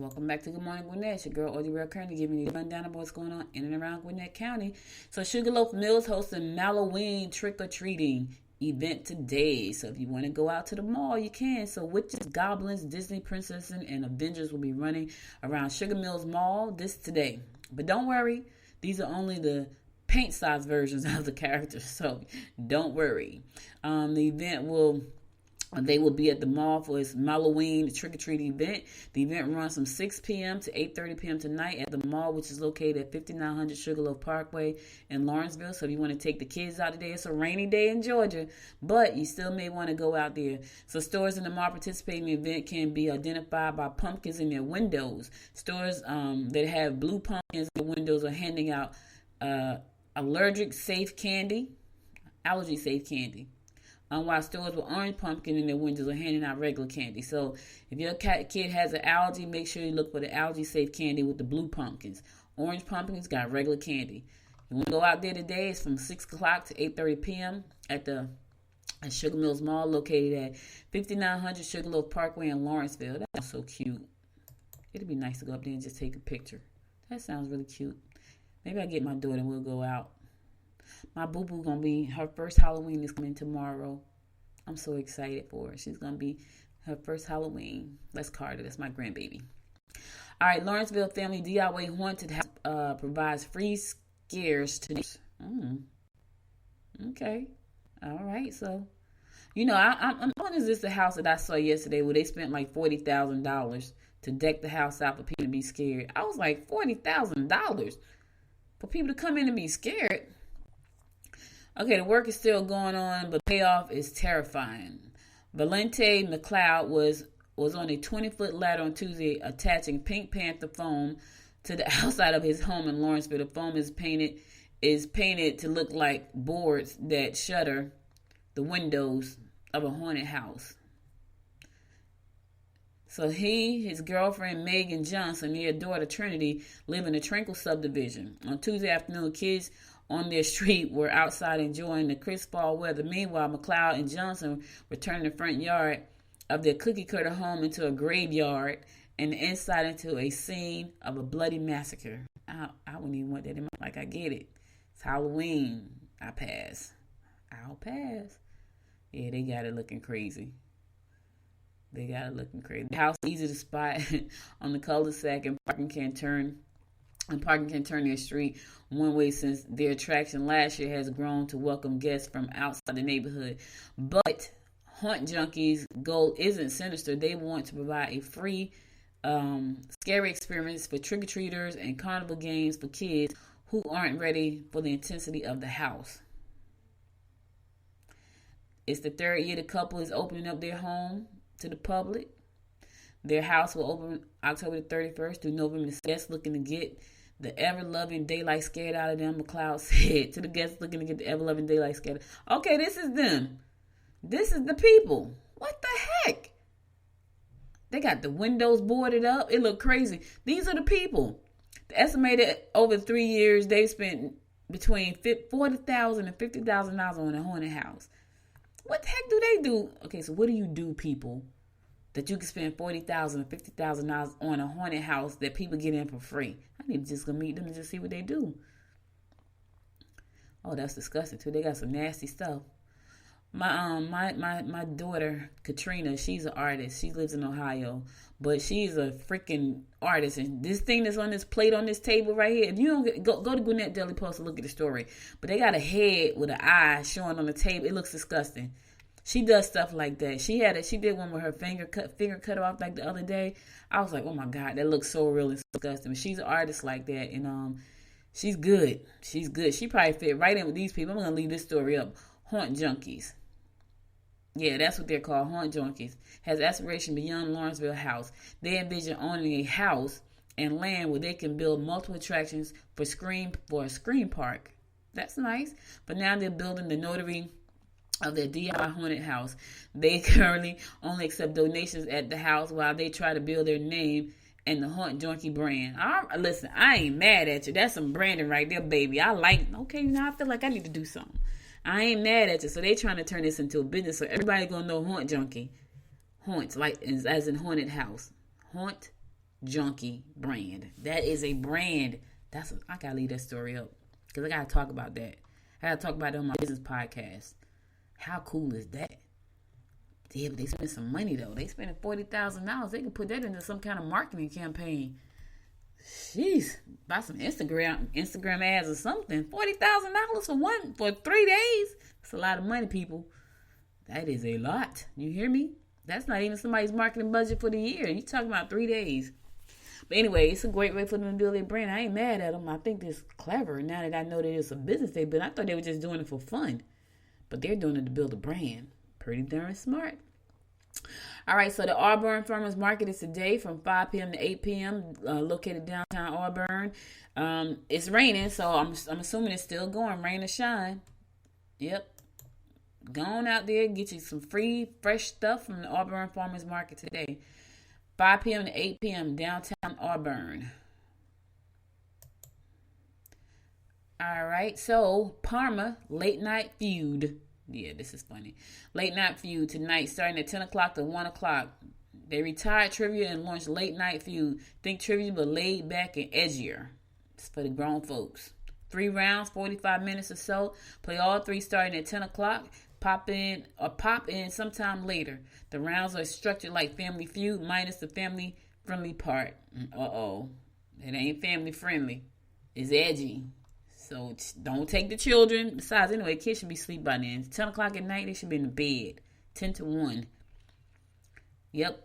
Welcome back to Good Morning Gwinnett. It's your girl, Audrey Bell Kearney, giving you a rundown of what's going on in and around Gwinnett County. So Sugarloaf Mills hosting Halloween trick-or-treating event today. So if you want to go out to the mall, you can. So witches, goblins, Disney princesses, and Avengers will be running around Sugar Mills Mall this today. But don't worry, these are only the paint size versions of the characters, so don't worry. The event they will be at the mall for its Halloween trick-or-treat event. The event runs from 6 p.m. to 8:30 p.m. tonight at the mall, which is located at 5900 Sugarloaf Parkway in Lawrenceville. So if you want to take the kids out today, it's a rainy day in Georgia, but you still may want to go out there. So stores in the mall participating in the event can be identified by pumpkins in their windows. Stores that have blue pumpkins in the windows are handing out allergy-safe candy. While stores with orange pumpkin in their windows are handing out regular candy. So if your kid has an allergy, make sure you look for the allergy-safe candy with the blue pumpkins. Orange pumpkins got regular candy. You want to go out there today, it's from 6 o'clock to 8:30 p.m. at Sugar Mills Mall, located at 5900 Sugarloaf Parkway in Lawrenceville. That's so cute. It'd be nice to go up there and just take a picture. That sounds really cute. Maybe I'll get my daughter and we'll go out. My boo-boo gonna be, her first Halloween is coming tomorrow. I'm so excited for her. She's gonna be her first Halloween. That's Carter. That's my grandbaby. All right, Lawrenceville Family DIY Haunted House provides free scares to. Okay. All right. So, I'm is this the house that I saw yesterday where they spent like $40,000 to deck the house out for people to be scared? I was like, $40,000 for people to come in and be scared. Okay, the work is still going on, but payoff is terrifying. Valente McLeod was on a 20-foot ladder on Tuesday attaching Pink Panther foam to the outside of his home in Lawrenceville. The foam is painted to look like boards that shutter the windows of a haunted house. So his girlfriend Megan Johnson, and their daughter Trinity live in the Tranquil subdivision. On Tuesday afternoon, kids on their street were outside enjoying the crisp fall weather. Meanwhile, McLeod and Johnson returned the front yard of their cookie-cutter home into a graveyard and the inside into a scene of a bloody massacre. I wouldn't even want that in my life. I get it. It's Halloween. I'll pass. Yeah, they got it looking crazy. The house is easy to spot on the cul-de-sac, and parking can turn their street one way since their attraction last year has grown to welcome guests from outside the neighborhood. But Haunt Junkies' goal isn't sinister. They want to provide a free, scary experience for trick-or-treaters and carnival games for kids who aren't ready for the intensity of the house. It's the third year the couple is opening up their home to the public. Their house will open October the 31st through November the 6th, looking to get the ever-loving daylight scared out of them, McLeod said to the guests looking to get the ever-loving daylight scared. Okay, this is them. This is the people. What the heck? They got the windows boarded up. It looked crazy. These are the people. The estimated over 3 years, they've spent between $40,000 and $50,000 on a haunted house. What the heck do they do? Okay, so what do you do, people, that you can spend $40,000 and $50,000 on a haunted house that people get in for free? I need to just go meet them and just see what they do. Oh, that's disgusting too. They got some nasty stuff. My daughter Katrina, she's an artist. She lives in Ohio, but she's a freaking artist. And this thing that's on this plate on this table right here, if you don't go to Gwinnett Daily Post and look at the story. But they got a head with an eye showing on the table. It looks disgusting. She does stuff like that. She did one with her finger cut off like the other day. I was like, oh my God, that looks so real and disgusting. But she's an artist like that, and she's good. She's good. She probably fit right in with these people. I'm gonna leave this story up. Haunt Junkies. Yeah, that's what they're called, Haunt Junkies. Has aspiration beyond Lawrenceville House. They envision owning a house and land where they can build multiple attractions for a screen park. That's nice. But now they're building the notary of their DIY haunted house. They currently only accept donations at the house while they try to build their name and the Haunt Junkie brand. Listen, I ain't mad at you. That's some branding right there, baby. I feel like I need to do something. I ain't mad at you. So they trying to turn this into a business. So everybody gonna know Haunt Junkie. Haunt, like as in haunted house. Haunt Junkie brand. That is a brand. I gotta leave that story up because I gotta talk about that. I gotta talk about it on my business podcast. How cool is that? Yeah, but they spend some money though. They spending $40,000. They can put that into some kind of marketing campaign. Jeez, buy some Instagram ads or something. $40,000 for 3 days. That's a lot of money, people. That is a lot. You hear me? That's not even somebody's marketing budget for the year. You talking about 3 days. But anyway, it's a great way for them to build their brand. I ain't mad at them. I think it's clever now that I know that it's a business day. But I thought they were just doing it for fun. But they're doing it to build a brand. Pretty darn smart. All right, so the Auburn Farmers Market is today from 5 p.m. to 8 p.m. Located downtown Auburn. It's raining, so I'm assuming it's still going, rain or shine. Yep. Go on out there, get you some free, fresh stuff from the Auburn Farmers Market today. 5 p.m. to 8 p.m. downtown Auburn. All right, so Parma Late Night Feud. Yeah, this is funny. Late Night Feud tonight, starting at 10 o'clock to 1 o'clock. They retired trivia and launched Late Night Feud. Think trivia, but laid back and edgier. It's for the grown folks. 3 rounds, 45 minutes or so. Play all 3 starting at 10 o'clock. Pop in sometime later. The rounds are structured like Family Feud, minus the family-friendly part. Uh-oh. It ain't family-friendly. It's edgy. So don't take the children. Besides, anyway, kids should be asleep by then. 10 o'clock at night, they should be in the bed. 10 to 1. Yep.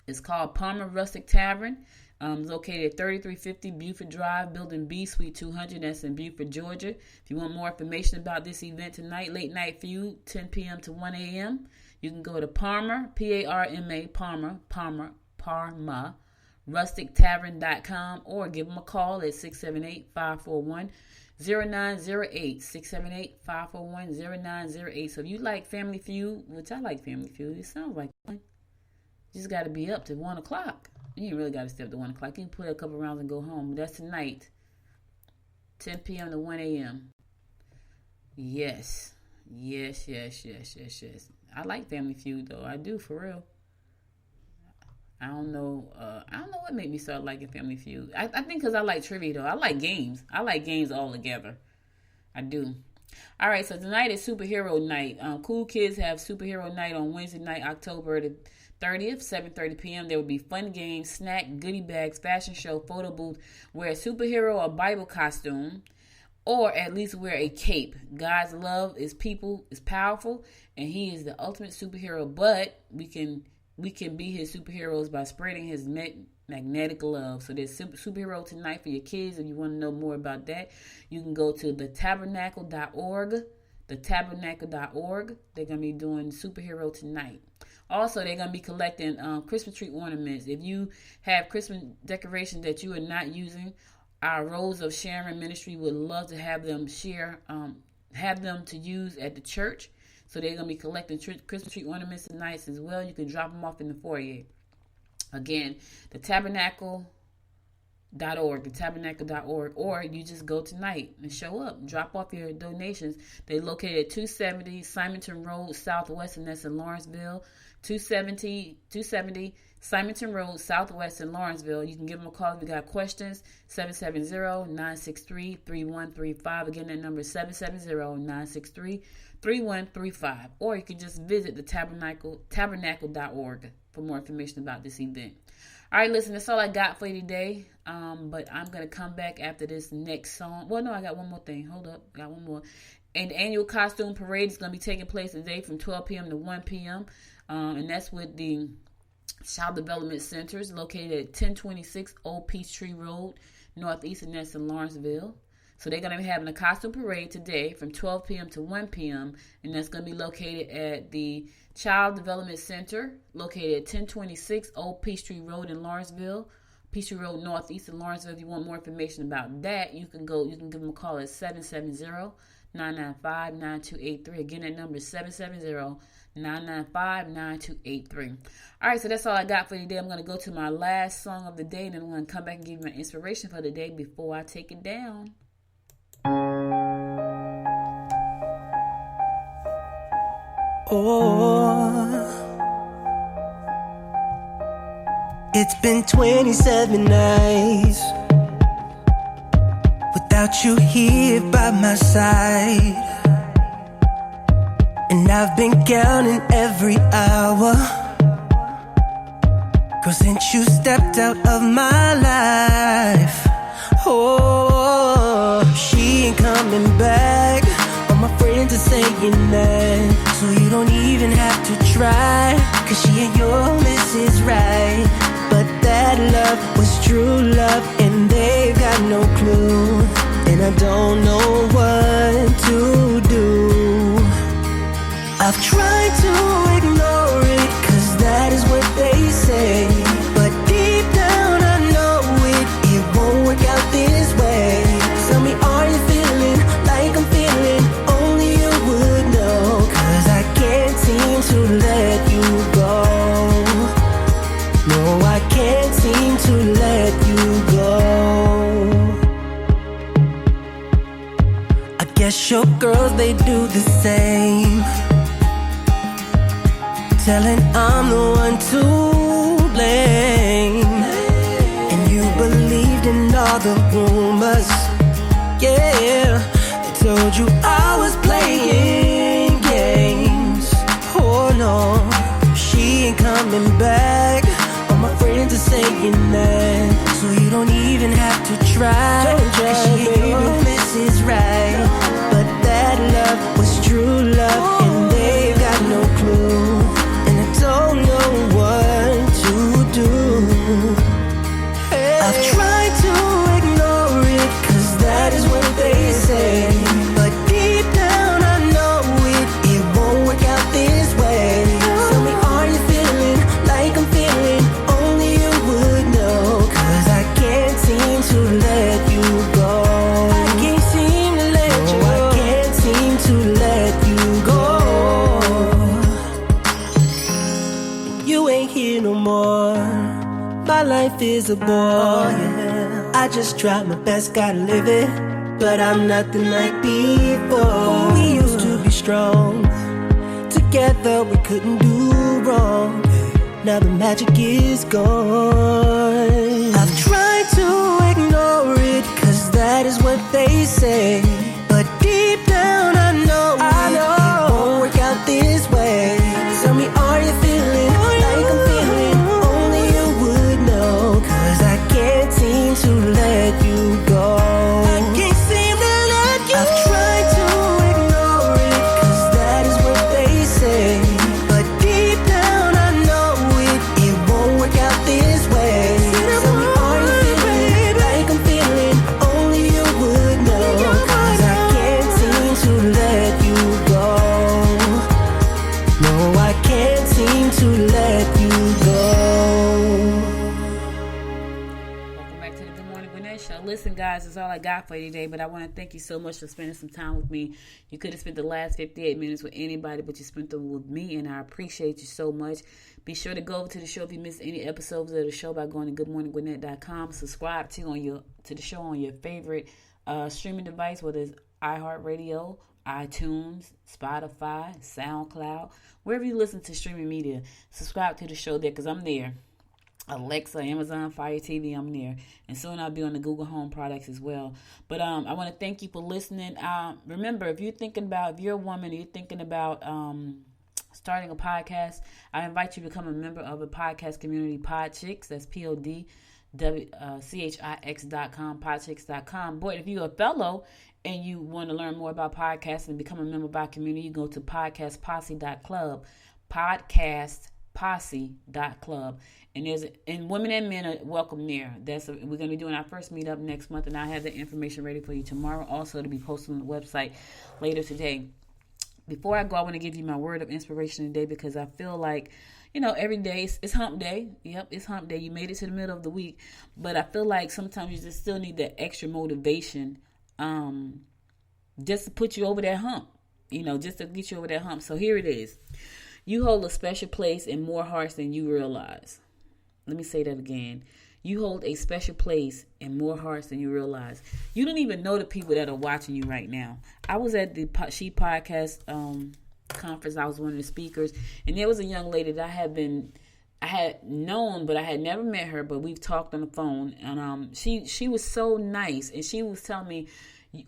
It's called Palmer Rustic Tavern. It's located at 3350 Buford Drive, Building B, Suite 200. That's in Buford, Georgia. If you want more information about this event tonight, Late Night Feud, 10 p.m. to 1 a.m., you can go to Parma, P-A-R-M-A, Parma, rustictavern.com, or give them a call at 678-541-0908, 678-541-0908. So if you like Family Feud, which I like Family Feud, it sounds like fun. You just got to be up to 1 o'clock. You ain't really got to stay up to 1 o'clock. You can play a couple rounds and go home. That's tonight, 10 p.m. to 1 a.m. Yes. I like Family Feud, though. I do, for real. I don't know what made me start liking Family Feud. I think because I like trivia, though. I like games. I like games all together. I do. All right, so tonight is Superhero Night. Cool Kids have Superhero Night on Wednesday night, October the 30th, 7:30 p.m. There will be fun games, snack, goodie bags, fashion show, photo booth. Wear a superhero or Bible costume, or at least wear a cape. God's love is powerful, and He is the ultimate superhero. But we can be His superheroes by spreading His magnetic love. So there's superhero tonight for your kids. If you want to know more about that, you can go to thetabernacle.org. Thetabernacle.org. They're going to be doing superhero tonight. Also, they're going to be collecting Christmas tree ornaments. If you have Christmas decorations that you are not using, our Rose of Sharon Ministry would love to have them have them to use at the church. So they're going to be collecting Christmas tree ornaments tonight as well. You can drop them off in the foyer. Again, thetabernacle.org, thetabernacle.org, or you just go tonight and show up. Drop off your donations. They're located at 270 Simonton Road Southwest, and that's in Lawrenceville. 270 Simonton Road Southwest in Lawrenceville. You can give them a call if you got questions. 770-963-3135. Again, that number is 770-963-3135. Or you can just visit the tabernacle.org for more information about this event. All right, listen, that's all I got for you today. But I'm going to come back after this next song. Well, no, I got one more thing. Hold up. I got one more. And the annual costume parade is going to be taking place today from 12 p.m. to 1 p.m. And that's with the Child Development Centers located at 1026 Old Peachtree Road, Northeast, and that's in Lawrenceville. So they're going to be having a costume parade today from 12 p.m. to 1 p.m. And that's going to be located at the Child Development Center located at 1026 Old Peachtree Road in Lawrenceville. Peachtree Road Northeast in Lawrenceville. If you want more information about that, you can give them a call at 770-995-9283. Again, that number is 770-995-9283. All right, so that's all I got for today. I'm going to go to my last song of the day, and then I'm going to come back and give you my inspiration for the day before I take it down. It's been 27 nights without you here by my side, and I've been counting every hour, 'cause since you stepped out of my life, oh, she ain't coming back. All my friends are saying that, so you don't even have to try, 'cause she ain't your Mrs. Right. But that love was true love, and they've got no clue, and I don't know what to do. I've tried to ignore it, 'cause that is what they say, but deep down I know it won't work out this way. Tell me, are you feeling like I'm feeling? Only you would know, 'cause I can't seem to let you go. No, I can't seem to let you go. I guess your girls, they do the same, telling I'm the one to blame. And you believed in all the rumors, yeah. They told you I was playing games. Oh no, she ain't coming back. All my friends are saying that, so you don't even have to try. Don't try, she ain't your Mrs. Right. But that love was true love, and they've got no clue, and I don't know what to do. Hey. I've tried to ignore it, 'cause that is what they say, but deep down I know it won't work out this way. Tell me, are you feeling like I'm feeling? Only you would know, 'cause I can't seem to let you go. I can't seem to let you go. I can't seem to let you go. You ain't here no more. My life is a bore. I just tried my best, gotta live it, but I'm nothing like before. We used to be strong, together we couldn't do wrong. Now the magic is gone. I've tried to ignore it, 'cause that is what they say, but deep down I know it won't work out this way. Tell me, are you feeling like I'm feeling? Only you would know, 'cause I can't seem to let you go. I can't seem to let you go. I've tried to ignore it, 'cause that is what they say, but deep down I know it won't work out this way. Tell me, are you feeling like I'm feeling? Only you would know, 'cause I can't seem to let you go. No, I can't seem to let you go. Welcome back to the Good Morning Gwinnett Show. Listen, guys, that's all I got for you today, but I want to thank you so much for spending some time with me. You could have spent the last 58 minutes with anybody, but you spent them with me, and I appreciate you so much. Be sure to go over to the show if you missed any episodes of the show by going to goodmorninggwinnett.com. Subscribe to the show on your favorite streaming device, whether it's iHeartRadio, iTunes, Spotify, SoundCloud, wherever you listen to streaming media. Subscribe to the show there, because I'm there. Alexa, Amazon Fire TV, I'm there. And soon I'll be on the Google Home products as well. But I want to thank you for listening. Remember, if you're a woman, and you're thinking about starting a podcast, I invite you to become a member of a podcast community, PodChicks. That's PodChix.com, PodChicks.com. Boy, if you're a fellow and you want to learn more about podcasting and become a member of our community, you go to podcastposse.club, podcastposse.club. And women and men are welcome there. We're going to be doing our first meetup next month, and I have the information ready for you tomorrow. Also, to be posted on the website later today. Before I go, I want to give you my word of inspiration today, because I feel like, every day it's hump day. Yep, it's hump day. You made it to the middle of the week, but I feel like sometimes you just still need that extra motivation, just to put you over that hump. Just to get you over that hump. So here it is. You hold a special place in more hearts than you realize. Let me say that again. You hold a special place in more hearts than you realize. You don't even know the people that are watching you right now. I was at the She Podcast conference. I was one of the speakers, and there was a young lady that I had known, but I had never met her, but we've talked on the phone. And she was so nice. And she was telling me,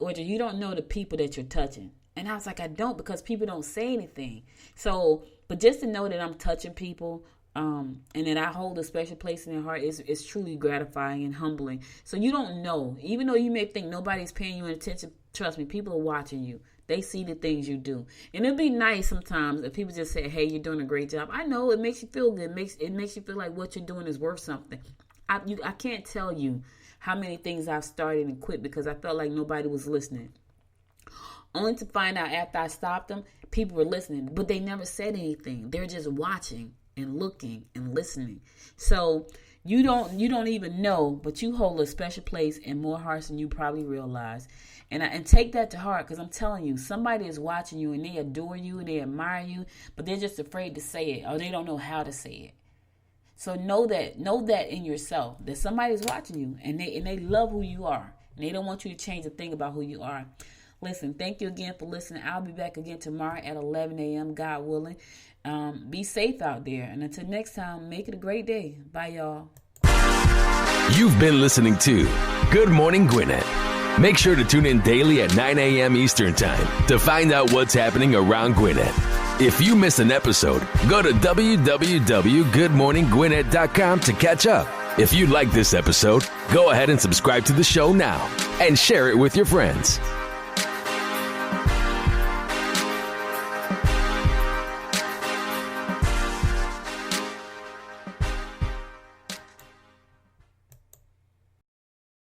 Audrey, you don't know the people that you're touching. And I was like, I don't, because people don't say anything. So, but just to know that I'm touching people, and that I hold a special place in their heart is truly gratifying and humbling. So you don't know, even though you may think nobody's paying you any attention, trust me, people are watching you. They see the things you do. And it'd be nice sometimes if people just say, hey, you're doing a great job. I know it makes you feel good. It makes you feel like what you're doing is worth something. I can't tell you how many things I've started and quit because I felt like nobody was listening. Only to find out after I stopped them, people were listening, but they never said anything. They're just watching and looking and listening. So you don't even know, but you hold a special place in more hearts than you probably realize. And take that to heart, because I'm telling you, somebody is watching you and they adore you and they admire you, but they're just afraid to say it, or they don't know how to say it. So know that in yourself, that somebody's watching you and they love who you are, and they don't want you to change a thing about who you are. Listen, thank you again for listening. I'll be back again tomorrow at 11 a.m., God willing. Be safe out there. And until next time, make it a great day. Bye, y'all. You've been listening to Good Morning Gwinnett. Make sure to tune in daily at 9 a.m. Eastern Time to find out what's happening around Gwinnett. If you miss an episode, go to www.goodmorninggwinnett.com to catch up. If you like this episode, go ahead and subscribe to the show now and share it with your friends.